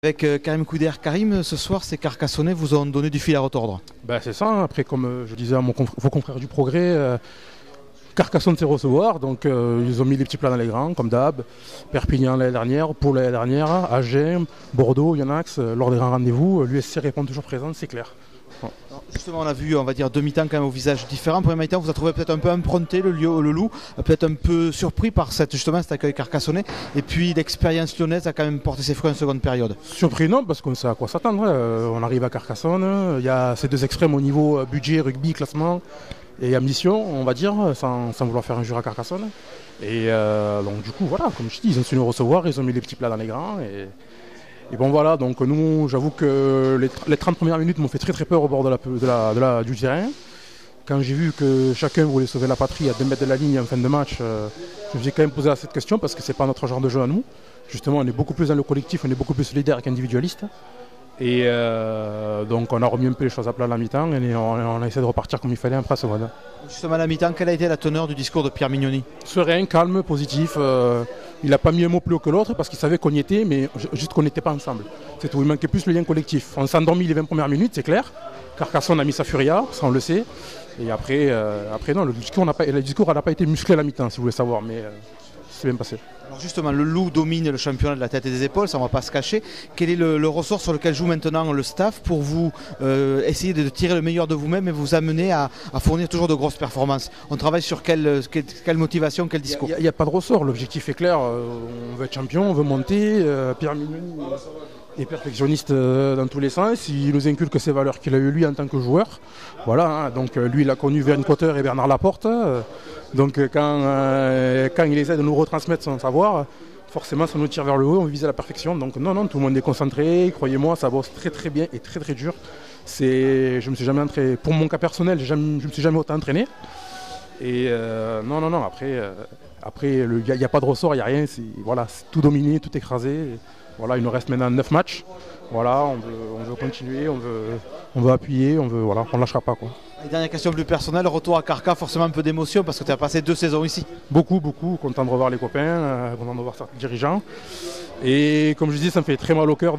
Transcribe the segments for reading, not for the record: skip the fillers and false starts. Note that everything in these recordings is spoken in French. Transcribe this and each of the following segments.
Avec Karim Couder. Karim, ce soir, ces Carcassonnais vous ont donné du fil à retordre. Ben, c'est ça, hein. Après, comme je disais à vos confrères du Progrès, Carcassonne sait recevoir, donc ils ont mis les petits plats dans les grands, comme d'hab. Perpignan l'année dernière, Pau l'année dernière, Agen, Bordeaux, Yonax, lors des grands rendez-vous, l'USC répond toujours présent, c'est clair. Bon. Justement, on a vu, on va dire, deux mi-temps quand même au visage différent. Premier mi-temps, vous a trouvé peut-être un peu emprunté le loup, peut-être un peu surpris par cet accueil carcassonnais. Et puis l'expérience lyonnaise a quand même porté ses fruits en seconde période. Surpris non, parce qu'on sait à quoi s'attendre. On arrive à Carcassonne, il y a ces deux extrêmes au niveau budget, rugby, classement et ambition, on va dire, sans vouloir faire injure à Carcassonne. Et donc du coup, voilà, comme je dis, ils ont su nous recevoir, ils ont mis les petits plats dans les grands. Et bon voilà, donc nous, j'avoue que les 30 premières minutes m'ont fait très peur au bord du terrain. Quand j'ai vu que chacun voulait sauver la patrie à 2 mètres de la ligne en fin de match, je me suis quand même posé cette question parce que c'est pas notre genre de jeu à nous. Justement, on est beaucoup plus dans le collectif, on est beaucoup plus solidaire qu'individualiste. Et donc on a remis un peu les choses à plat à la mi-temps et on a essayé de repartir comme il fallait après la seconde. Justement à la mi-temps, quelle a été la teneur du discours de Pierre Mignoni? Serein, calme, positif. Il n'a pas mis un mot plus haut que l'autre parce qu'il savait qu'on y était, mais juste qu'on n'était pas ensemble. C'est tout, il manquait plus le lien collectif. On s'est endormi les 20 premières minutes, c'est clair. Carcassonne a mis sa furia, ça on le sait. Et après non, le discours n'a pas été musclé à la mi-temps, si vous voulez savoir, mais c'est bien passé. Alors justement, le loup domine le championnat de la tête et des épaules, ça on ne va pas se cacher. Quel est le ressort sur lequel joue maintenant le staff pour vous essayer de tirer le meilleur de vous-même et vous amener à fournir toujours de grosses performances? On travaille sur quelle motivation, quel discours? Il n'y a pas de ressort, l'objectif est clair, on veut être champion, on veut monter. Pierre Mignoni est perfectionniste dans tous les sens, il nous inculque ces valeurs qu'il a eues lui en tant que joueur. Voilà, hein, donc lui il a connu Verne Cotter et Bernard Laporte. Donc quand il essaie de nous retransmettre son savoir, forcément ça nous tire vers le haut, on vise à la perfection. Donc non, tout le monde est concentré, croyez-moi, ça bosse très bien et très dur. Je me suis jamais entraîné, pour mon cas personnel, je me suis jamais autant entraîné. Et non, après il n'y a pas de ressort, il n'y a rien, c'est tout dominé, tout écrasé. Et voilà, il nous reste maintenant 9 matchs. Voilà, on veut continuer, on veut appuyer, on ne lâchera pas, quoi. Et dernière question plus personnelle, retour à Carca, forcément un peu d'émotion parce que tu as passé 2 saisons ici. Beaucoup, content de revoir les copains, content de revoir certains dirigeants. Et comme je dis, ça me fait très mal au cœur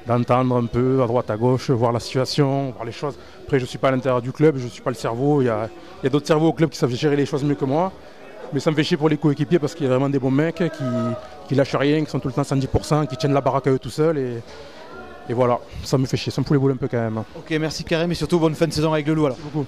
d'entendre un peu à droite, à gauche, voir la situation, voir les choses. Après, je ne suis pas à l'intérieur du club, je ne suis pas le cerveau. Il y a d'autres cerveaux au club qui savent gérer les choses mieux que moi. Mais ça me fait chier pour les coéquipiers parce qu'il y a vraiment des bons mecs qui lâchent rien, qui sont tout le temps 110%, qui tiennent la baraque à eux tout seuls. Et voilà, ça me fait chier, ça me fout les boules un peu quand même. Ok, merci Karim et surtout bonne fin de saison avec le loup alors. Merci beaucoup.